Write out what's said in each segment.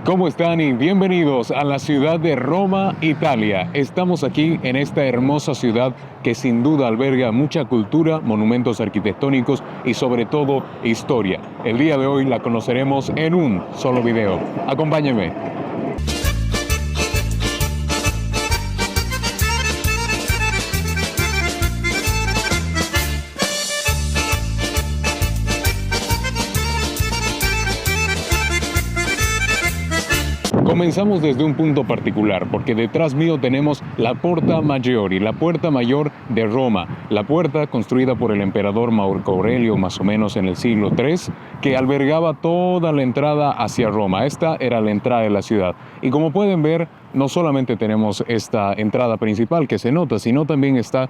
¿Cómo están? Y bienvenidos a la ciudad de Roma, Italia. Estamos aquí en esta hermosa ciudad que sin duda alberga mucha cultura, monumentos arquitectónicos y sobre todo historia. El día de hoy la conoceremos en un solo video. Acompáñenme. Comenzamos desde un punto particular, porque detrás mío tenemos la Porta Maggiore, la puerta mayor de Roma, la puerta construida por el emperador Marco Aurelio más o menos en el siglo III, que albergaba toda la entrada hacia Roma. Esta era la entrada de la ciudad. Y como pueden ver, no solamente tenemos esta entrada principal que se nota, sino también está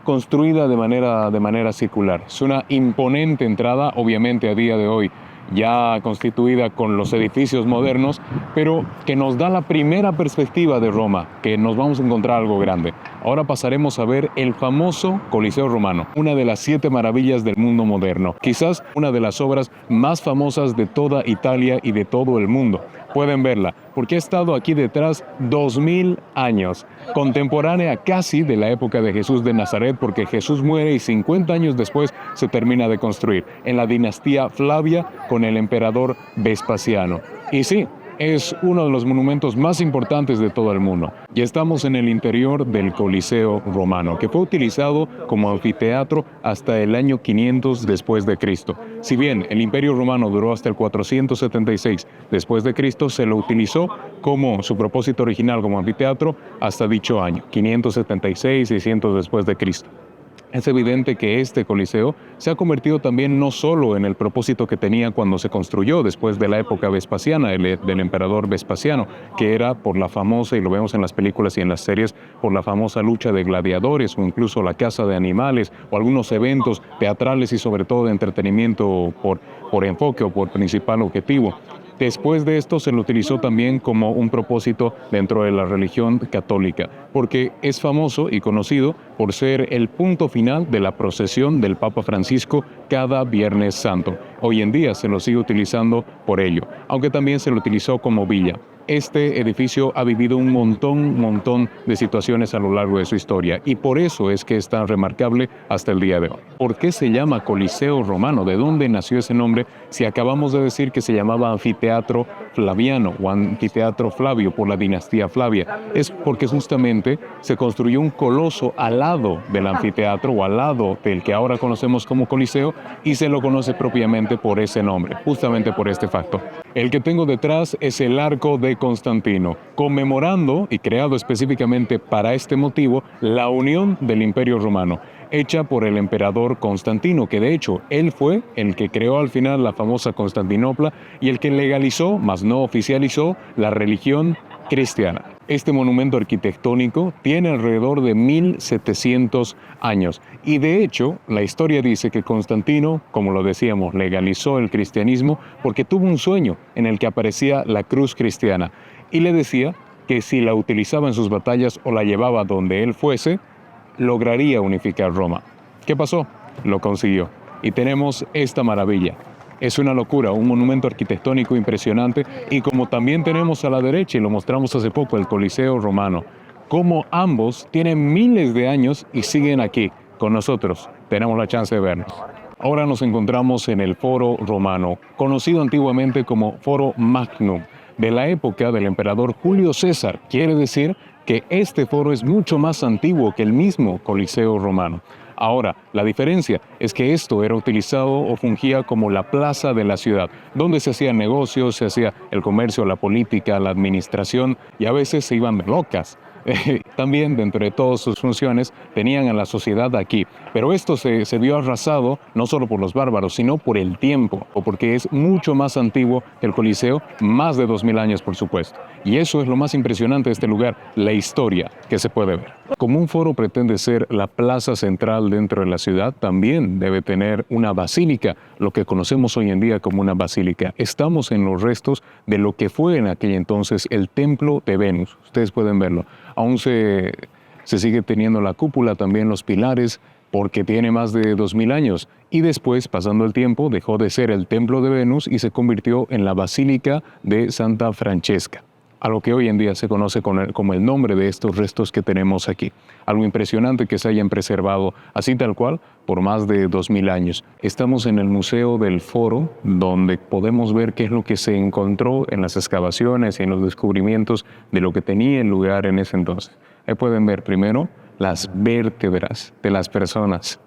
construida de manera circular. Es una imponente entrada, obviamente a día de hoy ya constituida con los edificios modernos, pero que nos da la primera perspectiva de Roma, que nos vamos a encontrar algo grande. Ahora pasaremos a ver el famoso Coliseo Romano, una de las 7 maravillas del mundo moderno, quizás una de las obras más famosas de toda Italia y de todo el mundo. Pueden verla, porque ha estado aquí detrás 2000 años, contemporánea casi de la época de Jesús de Nazaret, porque Jesús muere y 50 años después se termina de construir, en la dinastía Flavia con el emperador Vespasiano. Y sí, es uno de los monumentos más importantes de todo el mundo. Y estamos en el interior del Coliseo Romano, que fue utilizado como anfiteatro hasta el año 500 después de Cristo. Si bien el Imperio Romano duró hasta el 476 después de Cristo, se lo utilizó como su propósito original como anfiteatro hasta dicho año, 576, 600 después de Cristo. Es evidente que este coliseo se ha convertido también no solo en el propósito que tenía cuando se construyó después de la época vespasiana, del emperador Vespasiano, que era por la famosa, y lo vemos en las películas y en las series, por la famosa lucha de gladiadores o incluso la caza de animales o algunos eventos teatrales y sobre todo de entretenimiento por enfoque o por principal objetivo. Después de esto se lo utilizó también como un propósito dentro de la religión católica, porque es famoso y conocido por ser el punto final de la procesión del Papa Francisco cada Viernes Santo. Hoy en día se lo sigue utilizando por ello, aunque también se lo utilizó como villa. Este edificio ha vivido un montón de situaciones a lo largo de su historia y por eso es que es tan remarcable hasta el día de hoy. ¿Por qué se llama Coliseo Romano? ¿De dónde nació ese nombre? Si acabamos de decir que se llamaba Anfiteatro Flaviano o Anfiteatro Flavio por la dinastía Flavia. Es porque justamente se construyó un coloso al lado del anfiteatro o al lado del que ahora conocemos como Coliseo y se lo conoce propiamente por ese nombre, justamente por este facto. El que tengo detrás es el Arco de Constantino, conmemorando y creado específicamente para este motivo la unión del Imperio Romano, hecha por el emperador Constantino, que de hecho él fue el que creó al final la famosa Constantinopla y el que legalizó, mas no oficializó, la religión cristiana. Este monumento arquitectónico tiene alrededor de 1700 años y de hecho la historia dice que Constantino, como lo decíamos, legalizó el cristianismo porque tuvo un sueño en el que aparecía la cruz cristiana y le decía que si la utilizaba en sus batallas o la llevaba donde él fuese, lograría unificar Roma. ¿Qué pasó? Lo consiguió y tenemos esta maravilla. Es una locura, un monumento arquitectónico impresionante y como también tenemos a la derecha, y lo mostramos hace poco, el Coliseo Romano, como ambos tienen miles de años y siguen aquí con nosotros. Tenemos la chance de vernos. Ahora nos encontramos en el Foro Romano, conocido antiguamente como Foro Magnum, de la época del emperador Julio César. Quiere decir que este foro es mucho más antiguo que el mismo Coliseo Romano. Ahora, la diferencia es que esto era utilizado o fungía como la plaza de la ciudad, donde se hacían negocios, se hacía el comercio, la política, la administración y a veces se iban de locas. También dentro de todas sus funciones tenían a la sociedad aquí, pero esto se vio arrasado no solo por los bárbaros, sino por el tiempo, o porque es mucho más antiguo que el Coliseo, más de 2000 años por supuesto. Y eso es lo más impresionante de este lugar, la historia que se puede ver. Como un foro pretende ser la plaza central dentro de la ciudad, también debe tener una basílica, lo que conocemos hoy en día como una basílica. Estamos en los restos de lo que fue en aquel entonces el Templo de Venus. Ustedes pueden verlo. Aún se sigue teniendo la cúpula, también los pilares, porque tiene más de 2000 años y después, pasando el tiempo, dejó de ser el templo de Venus y se convirtió en la Basílica de Santa Francesca, a lo que hoy en día se conoce como el nombre de estos restos que tenemos aquí. Algo impresionante que se hayan preservado así tal cual por más de 2000 años. Estamos en el Museo del Foro, donde podemos ver qué es lo que se encontró en las excavaciones y en los descubrimientos de lo que tenía el lugar en ese entonces. Ahí pueden ver primero las vértebras de las personas,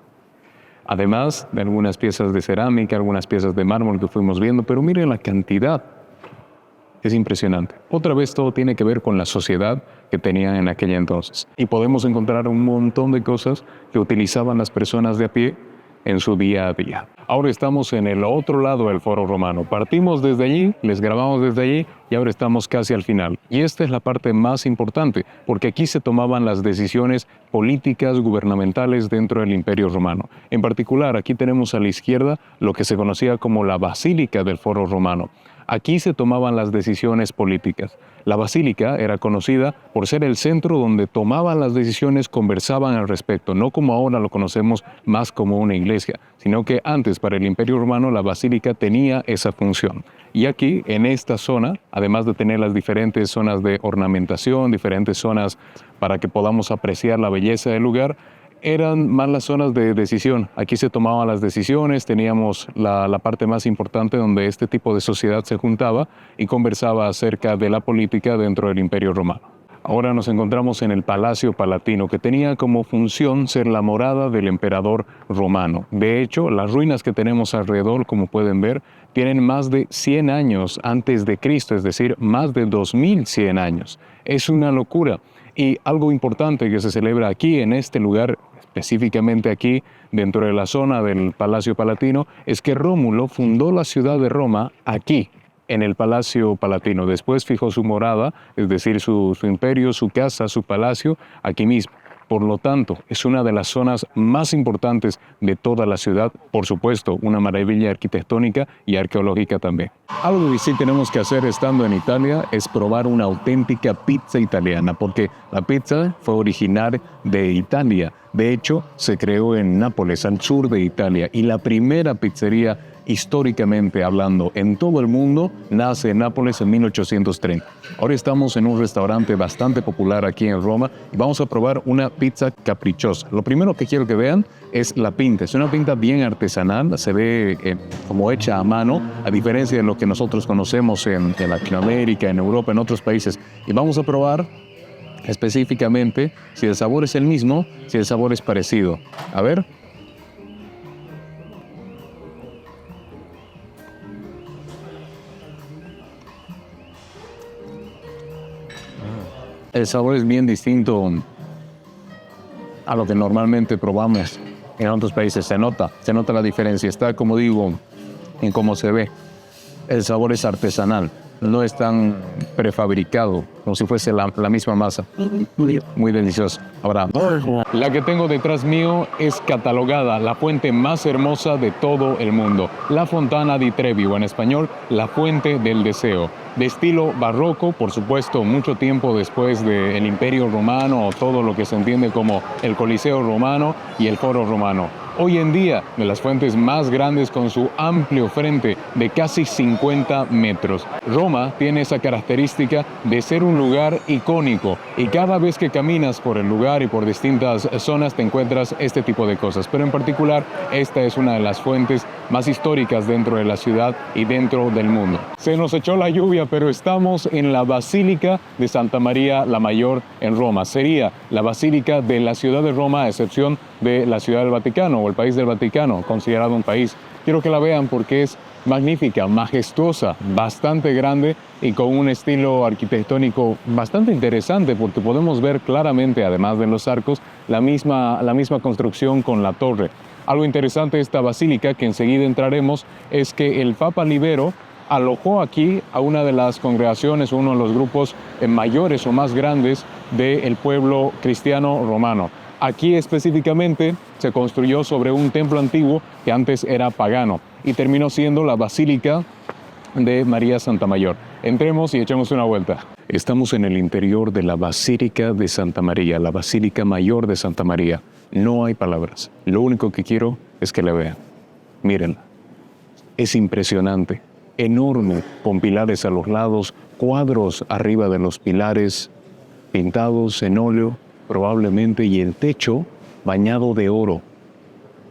además de algunas piezas de cerámica, algunas piezas de mármol que fuimos viendo, pero miren la cantidad. Es impresionante. Otra vez todo tiene que ver con la sociedad que tenían en aquel entonces. Y podemos encontrar un montón de cosas que utilizaban las personas de a pie en su día a día. Ahora estamos en el otro lado del Foro Romano. Partimos desde allí, les grabamos desde allí y ahora estamos casi al final. Y esta es la parte más importante, porque aquí se tomaban las decisiones políticas, gubernamentales dentro del Imperio Romano. En particular, aquí tenemos a la izquierda lo que se conocía como la Basílica del Foro Romano. Aquí se tomaban las decisiones políticas. La basílica era conocida por ser el centro donde tomaban las decisiones, conversaban al respecto, no como ahora lo conocemos más como una iglesia, sino que antes para el Imperio Romano la basílica tenía esa función. Y aquí, en esta zona, además de tener las diferentes zonas de ornamentación, diferentes zonas para que podamos apreciar la belleza del lugar, eran más las zonas de decisión. Aquí se tomaban las decisiones, teníamos la parte más importante donde este tipo de sociedad se juntaba y conversaba acerca de la política dentro del Imperio Romano. Ahora nos encontramos en el Palacio Palatino, que tenía como función ser la morada del emperador romano. De hecho, las ruinas que tenemos alrededor, como pueden ver, tienen más de 100 años antes de Cristo, es decir, más de 2100 años. Es una locura. Y algo importante que se celebra aquí, en este lugar, específicamente aquí, dentro de la zona del Palacio Palatino, es que Rómulo fundó la ciudad de Roma aquí, en el Palacio Palatino. Después fijó su morada, es decir, su imperio, su casa, su palacio, aquí mismo. Por lo tanto, es una de las zonas más importantes de toda la ciudad. Por supuesto, una maravilla arquitectónica y arqueológica también. Algo que sí tenemos que hacer estando en Italia es probar una auténtica pizza italiana, porque la pizza fue original de Italia. De hecho, se creó en Nápoles, al sur de Italia, y la primera pizzería históricamente hablando en todo el mundo nace en Nápoles en 1830. Ahora estamos en un restaurante bastante popular aquí en Roma y vamos a probar una pizza caprichosa. Lo primero que quiero que vean es la pinta. Es una pinta bien artesanal, se ve como hecha a mano, a diferencia de lo que nosotros conocemos en Latinoamérica, en Europa, en otros países. Y vamos a probar específicamente si el sabor es el mismo, si el sabor es parecido. A ver. El sabor es bien distinto a lo que normalmente probamos en otros países. Se nota la diferencia. Está, como digo, en cómo se ve. El sabor es artesanal, no es tan prefabricado, como si fuese la misma masa. Muy delicioso. Ahora, la que tengo detrás mío es catalogada la fuente más hermosa de todo el mundo. La Fontana di Trevi, o en español, la Fuente del Deseo. De estilo barroco, por supuesto, mucho tiempo después del Imperio Romano o todo lo que se entiende como el Coliseo Romano y el Foro Romano. Hoy en día, de las fuentes más grandes con su amplio frente de casi 50 metros. Roma tiene esa característica de ser un lugar icónico y cada vez que caminas por el lugar y por distintas zonas te encuentras este tipo de cosas. Pero en particular, esta es una de las fuentes más históricas dentro de la ciudad y dentro del mundo. Se nos echó la lluvia, pero estamos en la Basílica de Santa María la Mayor en Roma. Sería la Basílica de la ciudad de Roma, a excepción de la Ciudad del Vaticano o el país del Vaticano, considerado un país. Quiero que la vean porque es magnífica, majestuosa, bastante grande y con un estilo arquitectónico bastante interesante porque podemos ver claramente, además de los arcos, la misma construcción con la torre. Algo interesante de esta basílica, que enseguida entraremos, es que el Papa Libero alojó aquí a una de las congregaciones, uno de los grupos mayores o más grandes del pueblo cristiano romano. Aquí específicamente se construyó sobre un templo antiguo que antes era pagano y terminó siendo la Basílica de María Santa Mayor. Entremos y echemos una vuelta. Estamos en el interior de la Basílica de Santa María, la Basílica Mayor de Santa María. No hay palabras. Lo único que quiero es que la vean. Mírenla. Es impresionante. Enorme, con pilares a los lados, cuadros arriba de los pilares, pintados en óleo, probablemente, y el techo bañado de oro.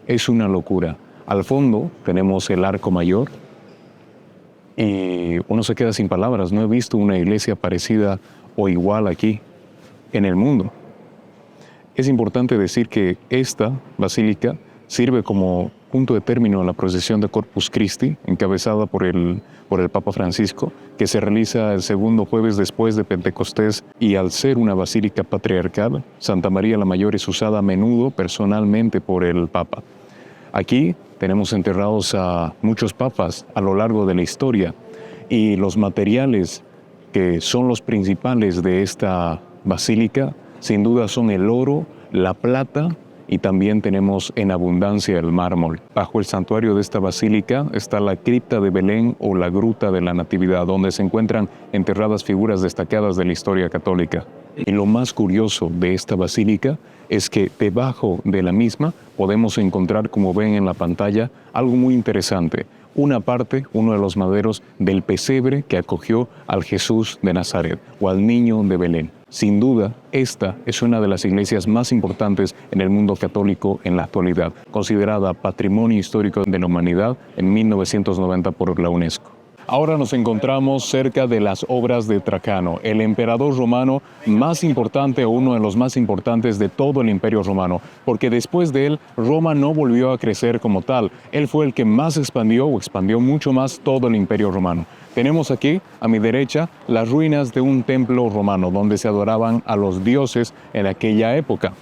Es una locura. Al fondo tenemos el arco mayor y uno se queda sin palabras. No he visto una iglesia parecida o igual aquí en el mundo. Es importante decir que esta basílica sirve como punto de término a la procesión de Corpus Christi, encabezada por el Papa Francisco, que se realiza el segundo jueves después de Pentecostés, y al ser una basílica patriarcal, Santa María la Mayor es usada a menudo personalmente por el Papa. Aquí tenemos enterrados a muchos papas a lo largo de la historia, y los materiales que son los principales de esta basílica, sin duda son el oro, la plata, y también tenemos en abundancia el mármol. Bajo el santuario de esta basílica está la cripta de Belén o la gruta de la Natividad, donde se encuentran enterradas figuras destacadas de la historia católica. Y lo más curioso de esta basílica es que debajo de la misma podemos encontrar, como ven en la pantalla, algo muy interesante. Una parte, uno de los maderos del pesebre que acogió al Jesús de Nazaret o al niño de Belén. Sin duda, esta es una de las iglesias más importantes en el mundo católico en la actualidad, considerada Patrimonio Histórico de la Humanidad en 1990 por la UNESCO. Ahora nos encontramos cerca de las obras de Trajano, el emperador romano más importante o uno de los más importantes de todo el Imperio Romano, porque después de él, Roma no volvió a crecer como tal. Él fue el que más expandió mucho más todo el Imperio Romano. Tenemos aquí, a mi derecha, las ruinas de un templo romano donde se adoraban a los dioses en aquella época.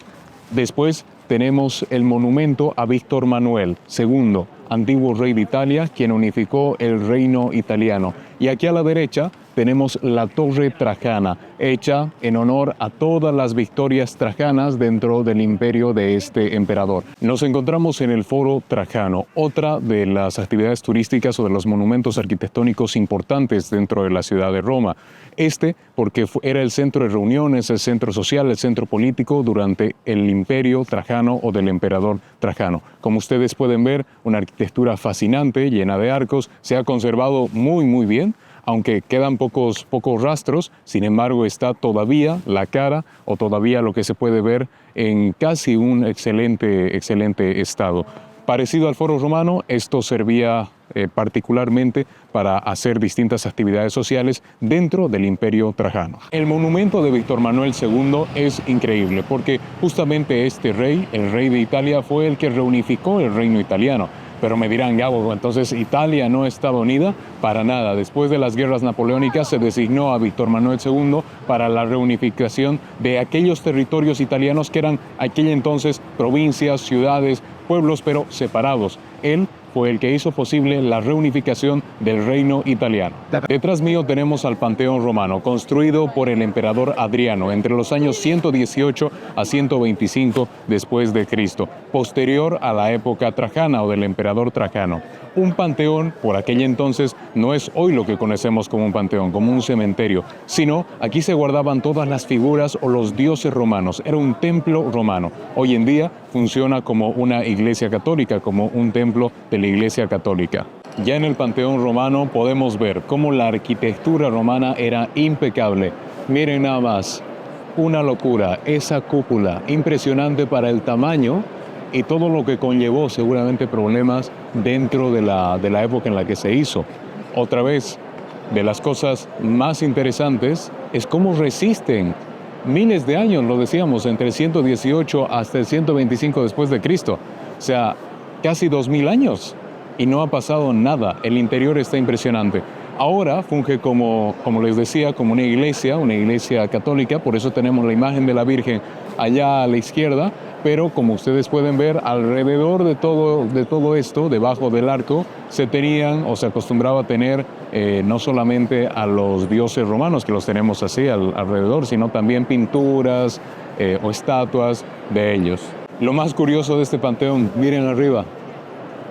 Después tenemos el monumento a Víctor Manuel II, antiguo rey de Italia, quien unificó el reino italiano. Y aquí a la derecha tenemos la Torre Trajana, hecha en honor a todas las victorias trajanas dentro del imperio de este emperador. Nos encontramos en el Foro Trajano, otra de las actividades turísticas o de los monumentos arquitectónicos importantes dentro de la ciudad de Roma. Porque era el centro de reuniones, el centro social, el centro político durante el imperio trajano o del emperador Trajano. Como ustedes pueden ver, una arquitectura fascinante, llena de arcos, se ha conservado muy bien, aunque quedan pocos rastros. Sin embargo, está todavía la cara o todavía lo que se puede ver en casi un excelente estado. Parecido al Foro Romano, esto servía particularmente para hacer distintas actividades sociales dentro del Imperio Trajano. El monumento de Víctor Manuel II es increíble porque justamente este rey, el rey de Italia, fue el que reunificó el reino italiano. Pero me dirán, Gabo, entonces Italia no estaba unida para nada. Después de las guerras napoleónicas se designó a Víctor Manuel II para la reunificación de aquellos territorios italianos que eran aquel entonces provincias, ciudades, pueblos, pero separados. Él fue el que hizo posible la reunificación del reino italiano. Detrás mío tenemos al Panteón Romano, construido por el emperador Adriano entre los años 118 a 125 después de Cristo, posterior a la época trajana o del emperador Trajano. Un panteón, por aquel entonces, no es hoy lo que conocemos como un panteón, como un cementerio, sino aquí se guardaban todas las figuras o los dioses romanos. Era un templo romano. Hoy en día funciona como una iglesia católica, como un templo de la iglesia católica. Ya en el Panteón Romano podemos ver cómo la arquitectura romana era impecable. Miren nada más, una locura, esa cúpula, impresionante para el tamaño y todo lo que conllevó seguramente problemas dentro de la época en la que se hizo. Otra vez, de las cosas más interesantes es cómo resisten miles de años, lo decíamos, entre el 118 hasta el 125 después de Cristo. O sea, casi 2000 años y no ha pasado nada. El interior está impresionante. Ahora funge como les decía, como una iglesia católica, por eso tenemos la imagen de la Virgen allá a la izquierda, pero como ustedes pueden ver, alrededor de todo esto, debajo del arco, se acostumbraba a tener no solamente a los dioses romanos, que los tenemos así alrededor, sino también pinturas o estatuas de ellos. Lo más curioso de este panteón, miren arriba,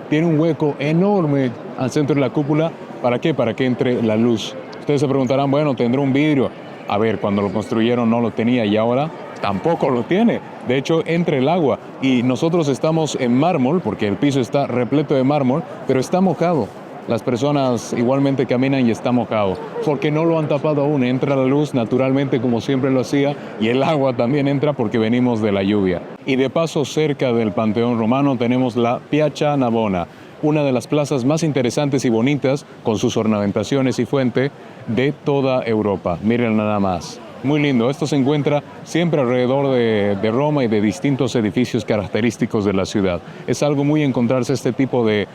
tiene un hueco enorme al centro de la cúpula. ¿Para qué? Para que entre la luz. Ustedes se preguntarán, bueno, ¿tendrá un vidrio? A ver, cuando lo construyeron no lo tenía y ahora tampoco lo tiene. De hecho, entra el agua y nosotros estamos en mármol, porque el piso está repleto de mármol, pero está mojado. Las personas igualmente caminan y está mojado, porque no lo han tapado aún. Entra la luz naturalmente como siempre lo hacía y el agua también entra porque venimos de la lluvia. Y de paso, cerca del Panteón Romano tenemos la Piazza Navona, una de las plazas más interesantes y bonitas con sus ornamentaciones y fuente de toda Europa. Miren nada más. Muy lindo. Esto se encuentra siempre alrededor de Roma y de distintos edificios característicos de la ciudad. Es algo muy encontrarse este tipo de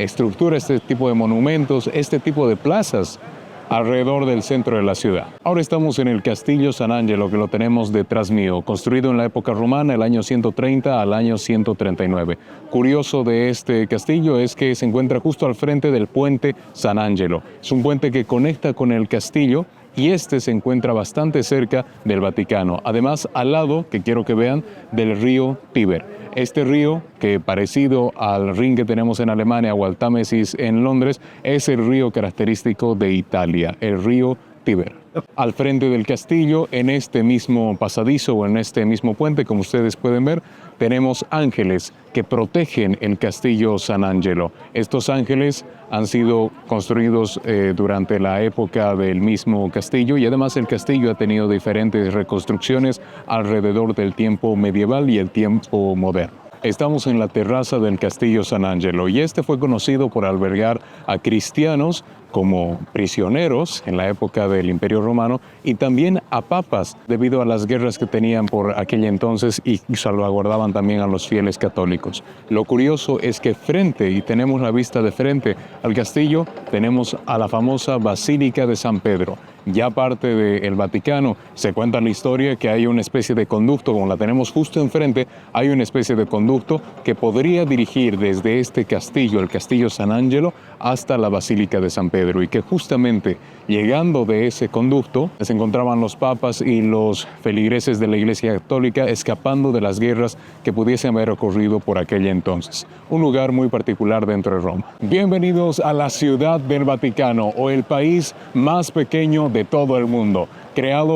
estructuras, este tipo de monumentos, este tipo de plazas alrededor del centro de la ciudad. Ahora estamos en el Castillo San Angelo, que lo tenemos detrás mío, construido en la época romana, el año 130 al año 139. Curioso de este castillo es que se encuentra justo al frente del puente San Angelo. Es un puente que conecta con el castillo y este se encuentra bastante cerca del Vaticano. Además, al lado, que quiero que vean, del río Tíber. Este río, que parecido al Rin que tenemos en Alemania o al Támesis en Londres, es el río característico de Italia, el río Tíber. Al frente del castillo, en este mismo pasadizo o en este mismo puente, como ustedes pueden ver, tenemos ángeles que protegen el Castillo San Angelo. Estos ángeles han sido construidos durante la época del mismo castillo y además el castillo ha tenido diferentes reconstrucciones alrededor del tiempo medieval y el tiempo moderno. Estamos en la terraza del Castillo San Angelo y este fue conocido por albergar a cristianos como prisioneros en la época del Imperio Romano y también a papas debido a las guerras que tenían por aquel entonces y salvaguardaban también a los fieles católicos. Lo curioso es que frente, y tenemos la vista de frente al castillo, tenemos a la famosa Basílica de San Pedro. Ya parte del Vaticano, se cuenta la historia que hay una especie de conducto, como la tenemos justo enfrente, hay una especie de conducto que podría dirigir desde este castillo, el Castillo San Angelo, hasta la Basílica de San Pedro, y que justamente llegando de ese conducto se encontraban los papas y los feligreses de la Iglesia Católica escapando de las guerras que pudiesen haber ocurrido por aquel entonces. Un lugar muy particular dentro de Roma. Bienvenidos a la Ciudad del Vaticano, o el país más pequeño de todo el mundo.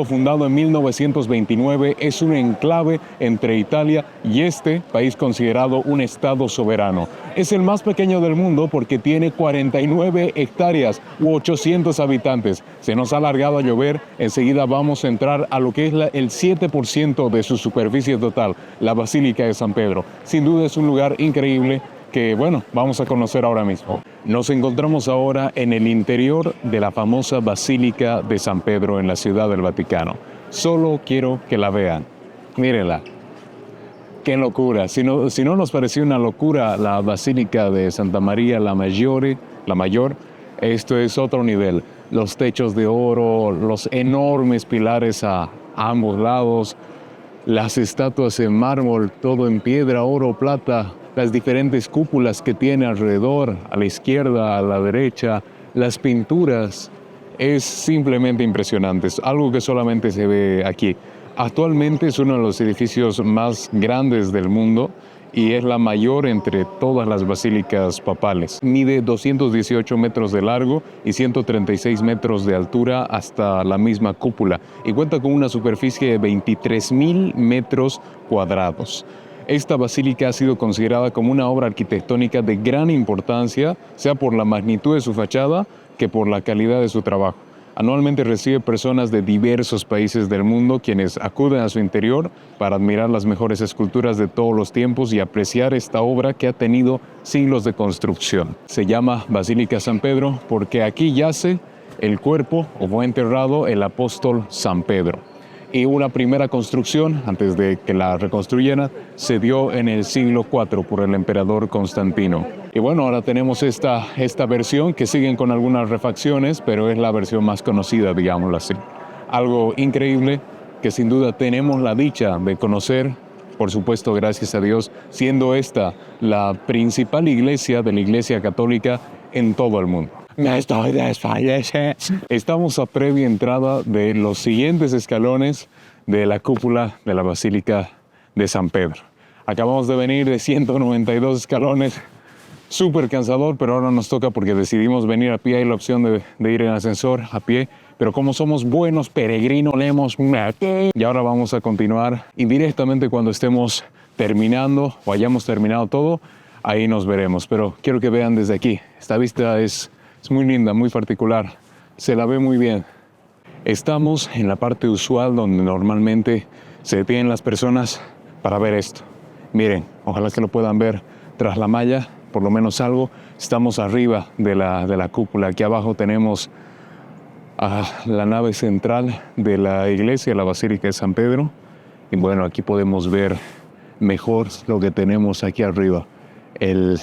Fundado en 1929, es un enclave entre Italia y este país considerado un estado soberano. Es el más pequeño del mundo porque tiene 49 hectáreas u 800 habitantes. Se nos ha largado a llover, enseguida vamos a entrar a lo que es el 7% de su superficie total, la Basílica de San Pedro. Sin duda es un lugar increíble que, bueno, vamos a conocer ahora mismo. Nos encontramos ahora en el interior de la famosa Basílica de San Pedro en la Ciudad del Vaticano. Solo quiero que la vean. Mírenla. ¡Qué locura! Si no nos pareció una locura la Basílica de Santa María la Mayor, esto es otro nivel. Los techos de oro, los enormes pilares a ambos lados, las estatuas en mármol, todo en piedra, oro, plata, las diferentes cúpulas que tiene alrededor, a la izquierda, a la derecha, las pinturas, es simplemente impresionante, es algo que solamente se ve aquí. Actualmente es uno de los edificios más grandes del mundo y es la mayor entre todas las basílicas papales. Mide 218 metros de largo y 136 metros de altura hasta la misma cúpula y cuenta con una superficie de 23.000 metros cuadrados. Esta basílica ha sido considerada como una obra arquitectónica de gran importancia, sea por la magnitud de su fachada que por la calidad de su trabajo. Anualmente recibe personas de diversos países del mundo quienes acuden a su interior para admirar las mejores esculturas de todos los tiempos y apreciar esta obra que ha tenido siglos de construcción. Se llama Basílica San Pedro porque aquí yace el cuerpo o fue enterrado el apóstol San Pedro. Y una primera construcción, antes de que la reconstruyeran, se dio en el siglo IV por el emperador Constantino. Y bueno, ahora tenemos esta versión que siguen con algunas refacciones, pero es la versión más conocida, digámoslo así. Algo increíble que sin duda tenemos la dicha de conocer, por supuesto, gracias a Dios, siendo esta la principal iglesia de la Iglesia Católica en todo el mundo. Me estoy desfalleciendo. Estamos a previa entrada de los siguientes escalones de la cúpula de la Basílica de San Pedro. Acabamos de venir de 192 escalones, súper cansador, pero ahora nos toca porque decidimos venir a pie. Hay la opción de ir en ascensor a pie, pero como somos buenos peregrinos, leemos y ahora vamos a continuar indirectamente cuando estemos terminando o hayamos terminado todo, ahí nos veremos. Pero quiero que vean desde aquí, esta vista es muy linda, muy particular, se la ve muy bien. Estamos en la parte usual donde normalmente se detienen las personas para ver esto. Miren, ojalá que lo puedan ver tras la malla, por lo menos algo. Estamos arriba de la cúpula. Aquí abajo tenemos la nave central de la iglesia, la Basílica de San Pedro. Y bueno, aquí podemos ver mejor lo que tenemos aquí arriba, el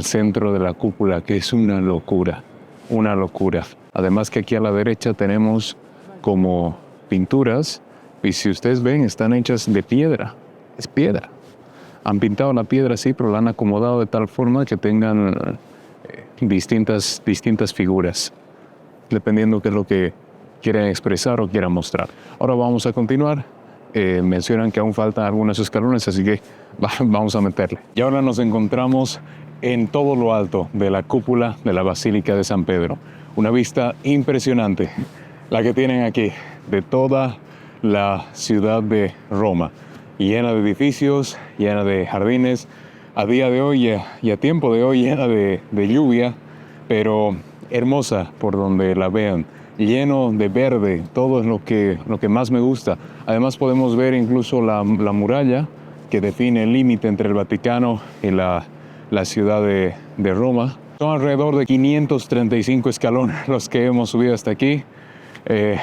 centro de la cúpula, que es una locura, una locura. Además que aquí a la derecha tenemos como pinturas, y si ustedes ven, están hechas de piedra, es piedra. Han pintado la piedra así, pero la han acomodado de tal forma que tengan distintas figuras, dependiendo qué es lo que quieren expresar o quieran mostrar. Ahora vamos a continuar. Mencionan que aún faltan algunos escalones, así que vamos a meterle. Y ahora nos encontramos en todo lo alto de la cúpula de la Basílica de San Pedro. Una vista impresionante, la que tienen aquí, de toda la ciudad de Roma, llena de edificios, llena de jardines, a día de hoy y a tiempo de hoy llena de lluvia, pero hermosa por donde la vean, lleno de verde, todo es lo que más me gusta. Además podemos ver incluso la muralla que define el límite entre el Vaticano y la ciudad de Roma. Son alrededor de 535 escalones los que hemos subido hasta aquí.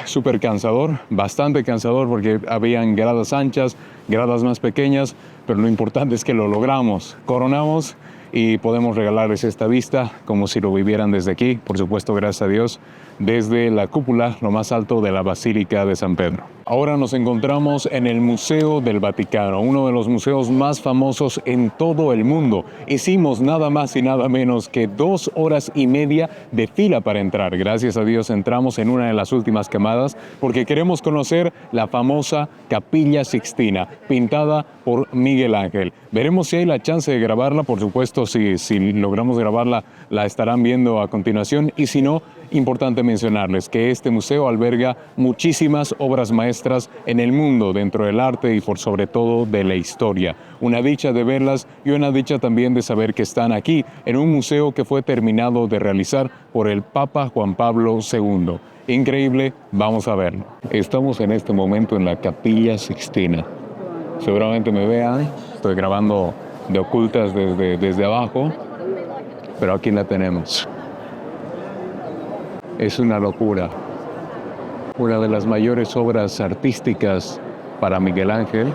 Súper cansador, bastante cansador porque habían gradas anchas, gradas más pequeñas, pero lo importante es que lo logramos, coronamos y podemos regalarles esta vista como si lo vivieran desde aquí, por supuesto, gracias a Dios, desde la cúpula, lo más alto de la Basílica de San Pedro. Ahora nos encontramos en el Museo del Vaticano, uno de los museos más famosos en todo el mundo. Hicimos nada más y nada menos que 2 horas y media de fila para entrar. Gracias a Dios entramos en una de las últimas camadas porque queremos conocer la famosa Capilla Sixtina, pintada por Miguel Ángel. Veremos si hay la chance de grabarla, por supuesto, si logramos grabarla, la estarán viendo a continuación, y si no, importante mencionarles que este museo alberga muchísimas obras maestras en el mundo dentro del arte y por sobre todo de la historia. Una dicha de verlas y una dicha también de saber que están aquí en un museo que fue terminado de realizar por el Papa Juan Pablo II. Increíble, vamos a verlo. Estamos en este momento en la Capilla Sixtina. Seguramente me vean, estoy grabando de ocultas desde abajo, pero aquí la tenemos. Es una locura. Una de las mayores obras artísticas para Miguel Ángel.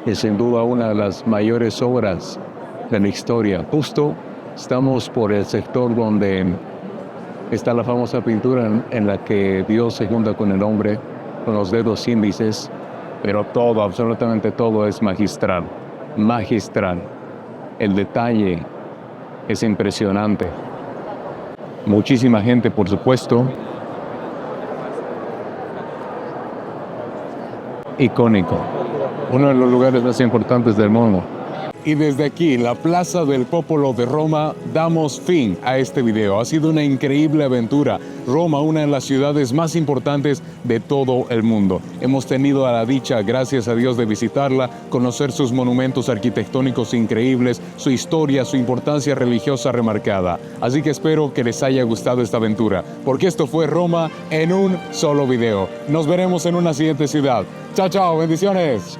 Es sin duda una de las mayores obras de la historia. Justo estamos por el sector donde está la famosa pintura en la que Dios se junta con el hombre con los dedos índices, pero todo, absolutamente todo es magistral. Magistral. El detalle es impresionante. Muchísima gente, por supuesto. Icónico. Uno de los lugares más importantes del mundo. Y desde aquí, la Plaza del Popolo de Roma, damos fin a este video. Ha sido una increíble aventura. Roma, una de las ciudades más importantes de todo el mundo. Hemos tenido la dicha, gracias a Dios, de visitarla, conocer sus monumentos arquitectónicos increíbles, su historia, su importancia religiosa remarcada. Así que espero que les haya gustado esta aventura, porque esto fue Roma en un solo video. Nos veremos en una siguiente ciudad. Chao, chao, bendiciones.